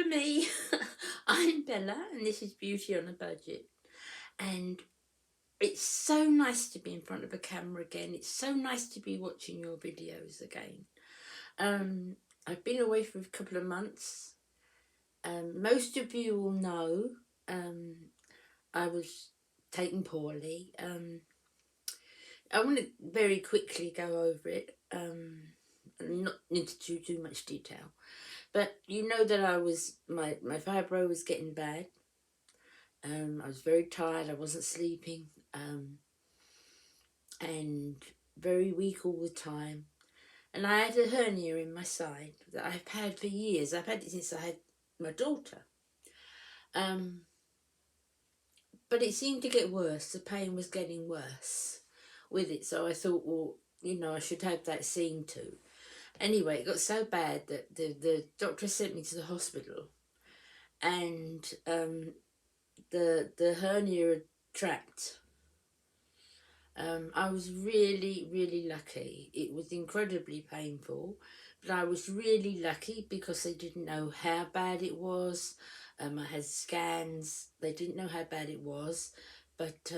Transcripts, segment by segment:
Remember me? I'm Bella, and this is Beauty on a Budget. And it's so nice to be in front of a camera again. It's so nice to be watching your videos again. Um, I've been away for a couple of months. Most of you will know um, I was taken poorly. I want to very quickly go over it. Not into too much detail. But you know that my fibro was getting bad. I was very tired. I wasn't sleeping, and very weak all the time. And I had a hernia in my side that I've had for years. I've had it since I had my daughter. Um, but it seemed to get worse. The pain was getting worse with it. So I thought, well, I should have that seen to. Anyway, it got so bad that the doctor sent me to the hospital, and the hernia had trapped. I was really, really lucky. It was incredibly painful, but I was really lucky because they didn't know how bad it was. I had scans. They didn't know how bad it was, but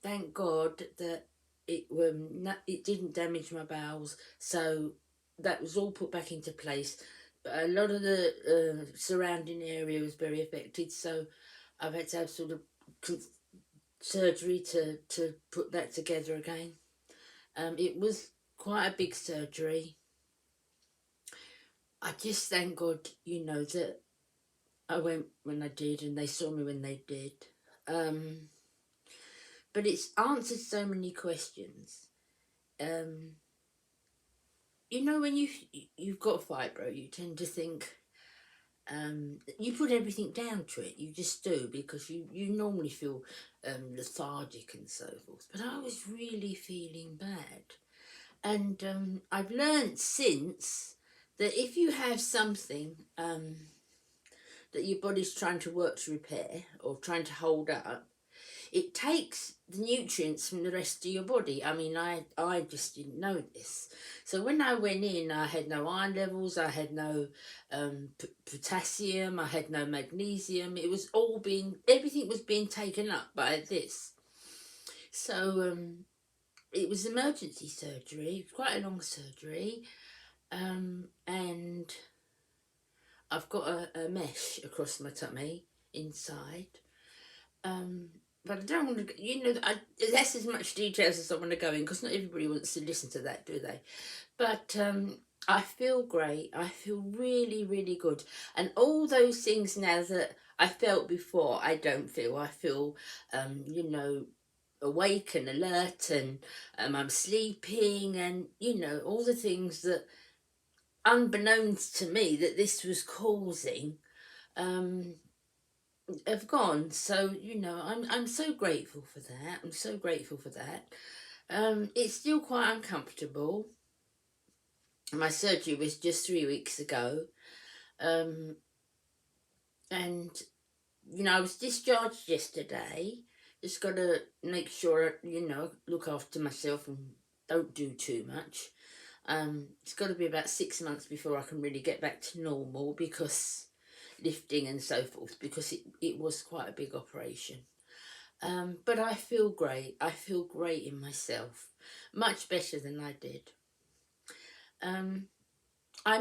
thank God that it didn't damage my bowels. So that was all put back into place. But a lot of the surrounding area was very affected, so I've had to have sort of surgery to put that together again. It was quite a big surgery. I just thank God, that I went when I did and they saw me when they did. But it's answered so many questions. Um, when you've got fibro, you tend to think, you put everything down to it. You just do, because you normally feel lethargic and so forth. But I was really feeling bad. And I've learned since that if you have something that your body's trying to work to repair or trying to hold up, it takes the nutrients from the rest of your body. I mean, I just didn't know this. So when I went in, I had no iron levels, I had no potassium, I had no magnesium. It was everything was being taken up by this. So it was emergency surgery, quite a long surgery, and I've got a mesh across my tummy inside. But I don't want to, that's as much details as I want to go in, because not everybody wants to listen to that, do they? But I feel great. I feel really, really good. And all those things now that I felt before, I don't feel. I feel, awake and alert, and I'm sleeping, and, all the things that, unbeknownst to me, that this was causing, um, have gone. So I'm so grateful for that. I'm so grateful for that. It's still quite uncomfortable. My surgery was just 3 weeks ago, and I was discharged yesterday. Just got to make sure, look after myself and don't do too much. It's got to be about 6 months before I can really get back to normal, because lifting and so forth, because it was quite a big operation. But I feel great. I feel great in myself, much better than I did. I'm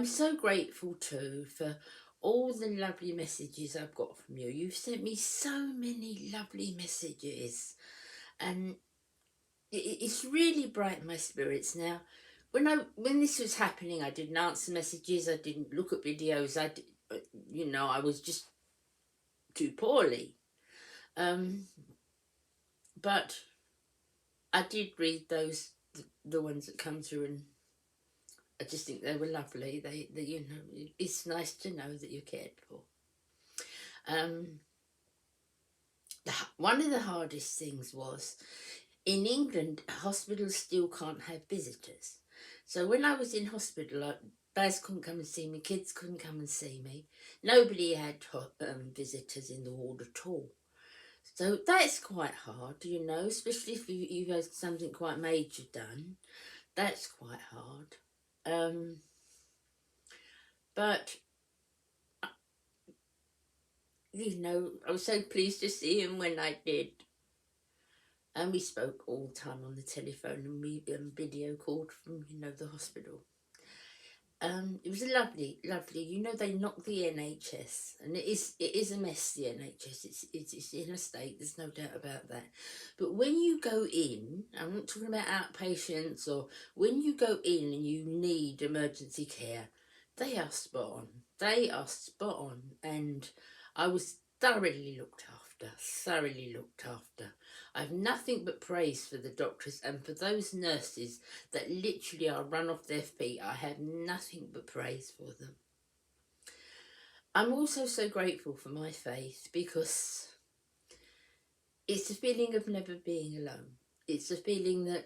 so grateful too for all the lovely messages I've got from you. You've sent me so many lovely messages, and it's really brightened my spirits now. When this was happening, I didn't answer messages, I didn't look at videos, I was just too poorly. But I did read the ones that come through, and I just think they were lovely. They it's nice to know that you're cared for. One of the hardest things was, in England, hospitals still can't have visitors. So when I was in hospital, Baz couldn't come and see me, kids couldn't come and see me. Nobody had visitors in the ward at all. So that's quite hard, especially if you've had something quite major done. That's quite hard. But I was so pleased to see him when I did. And we spoke all the time on the telephone, and we video called from, the hospital. It was lovely, lovely. They knocked the NHS, and it is a mess. The NHS, it's in a state. There's no doubt about that. But when you go in, I'm not talking about outpatients, or when you go in and you need emergency care, they are spot on. They are spot on, and I was thoroughly looked after. Thoroughly looked after. I have nothing but praise for the doctors and for those nurses that literally are run off their feet. I have nothing but praise for them. I'm also so grateful for my faith, because it's a feeling of never being alone. It's a feeling that,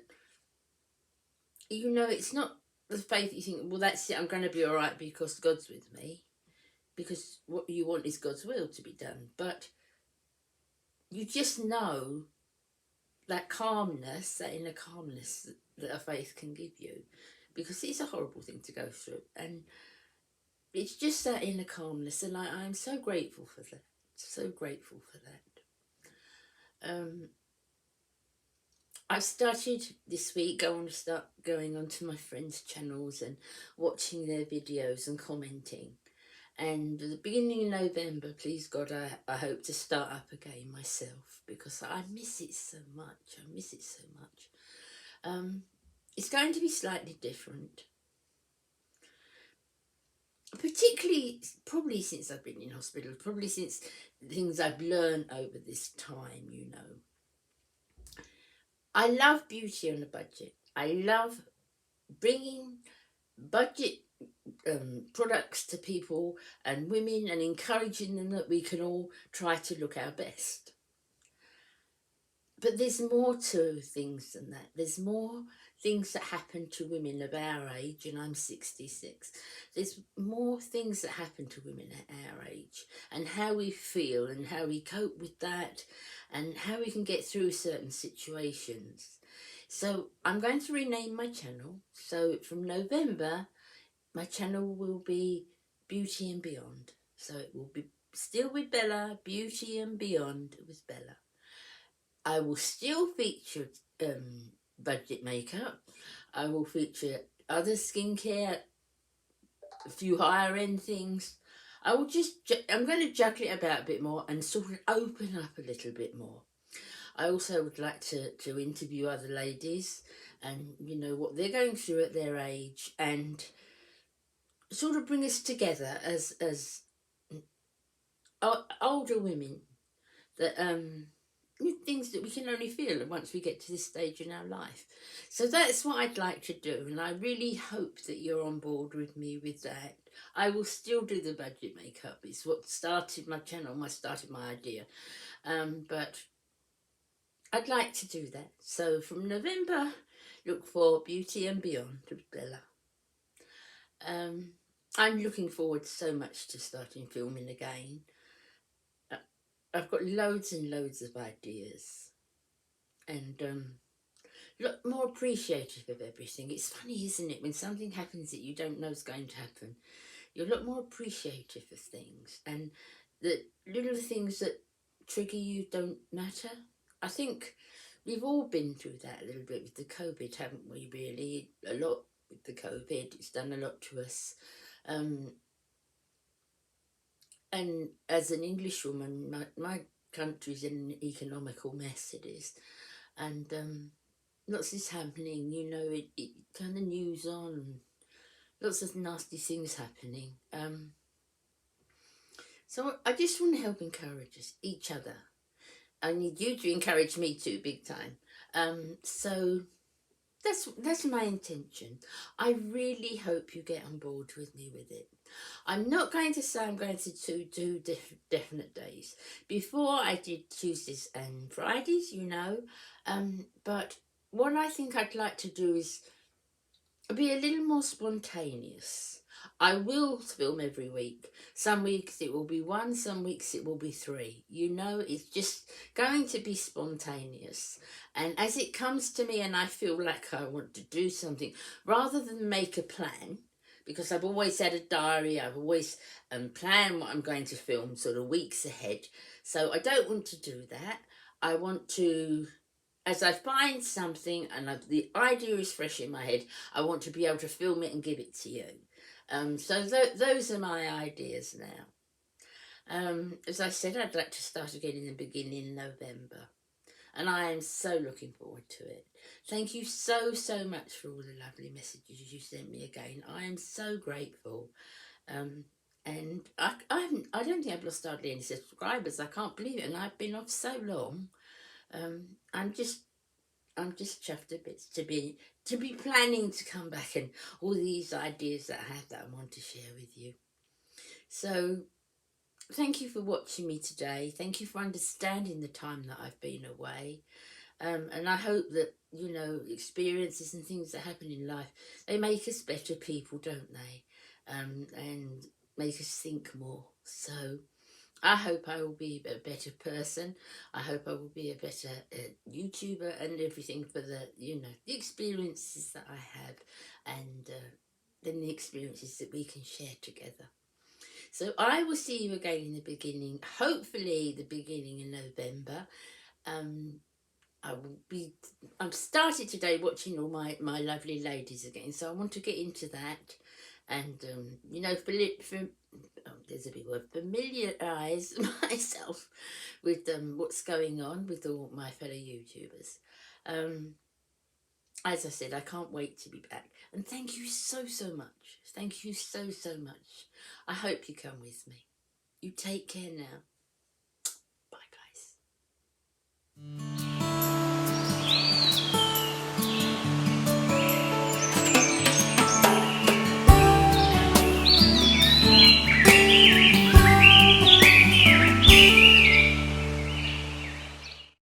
it's not the faith that you think, well, that's it, I'm going to be all right because God's with me. Because what you want is God's will to be done. But you just know that calmness, that inner calmness that a faith can give you. Because it's a horrible thing to go through. And it's just that inner calmness, and I'm so grateful for that. So grateful for that. I've started this week. I want to start going onto my friends' channels and watching their videos and commenting. And at the beginning of November, please God, I hope to start up again myself, because I miss it so much. I miss it so much. It's going to be slightly different. Particularly, probably since I've been in hospital, probably since things I've learned over this time, I love beauty on a budget. I love bringing budget products to people and women, and encouraging them that we can all try to look our best. But there's more to things than that. There's more things that happen to women of our age, and I'm 66. There's more things that happen to women at our age, and how we feel and how we cope with that, and how we can get through certain situations. So I'm going to rename my channel. So from November, my channel will be Beauty and Beyond. So it will be still with Bella, Beauty and Beyond with Bella. I will still feature budget makeup. I will feature other skincare, a few higher end things. I'm going to juggle it about a bit more and sort of open up a little bit more. I also would like to interview other ladies and, what they're going through at their age, and sort of bring us together as older women, that things that we can only feel once we get to this stage in our life. So that's what I'd like to do, and I really hope that you're on board with me with that. I will still do the budget makeup. It's what started my channel, started my idea. But I'd like to do that. So from November, look for Beauty and Beyond with Bella. I'm looking forward so much to starting filming again. I've got loads and loads of ideas, and look more appreciative of everything. It's funny, isn't it, when something happens that you don't know is going to happen, you're a lot more appreciative of things, and the little things that trigger you don't matter. I think we've all been through that a little bit with the COVID, haven't we, really? A lot with the COVID. It's done a lot to us. And as an Englishwoman, my country's in an economical mess, it is. And lots is happening, it turn the news on, lots of nasty things happening. So I just want to help encourage each other. I need you to encourage me too, big time. So that's my intention. I really hope you get on board with me with it. I'm not going to say I'm going to do definite days. Before I did Tuesdays and Fridays, but what I think I'd like to do is be a little more spontaneous. I will film every week. Some weeks it will be one, some weeks it will be three. It's just going to be spontaneous. And as it comes to me and I feel like I want to do something, rather than make a plan, because I've always had a diary. I've always planned what I'm going to film sort of weeks ahead. So I don't want to do that. I want to, as I find something and the idea is fresh in my head, I want to be able to film it and give it to you. So those are my ideas now. As I said, I'd like to start again in the beginning of November. And I am so looking forward to it. Thank you so, so much for all the lovely messages you sent me again. I am so grateful. And I don't think I've lost hardly any subscribers. I can't believe it. And I've been off so long. I'm just chuffed a bit to be planning to come back, and all these ideas that I have that I want to share with you. So thank you for watching me today. Thank you for understanding the time that I've been away. And I hope that, you know, experiences and things that happen in life, they make us better people, don't they? And make us think more. So I hope I will be a better person. I hope I will be a better YouTuber and everything for the, you know, the experiences that I have, and then the experiences that we can share together. So I will see you again in the beginning, hopefully the beginning of November. I've started today watching all my lovely ladies again, so I want to get into that, and you know, there's a big word, familiarise myself with what's going on with all my fellow YouTubers. As I said, I can't wait to be back, and thank you so, so much. Thank you so, so much. I hope you come with me. You take care now.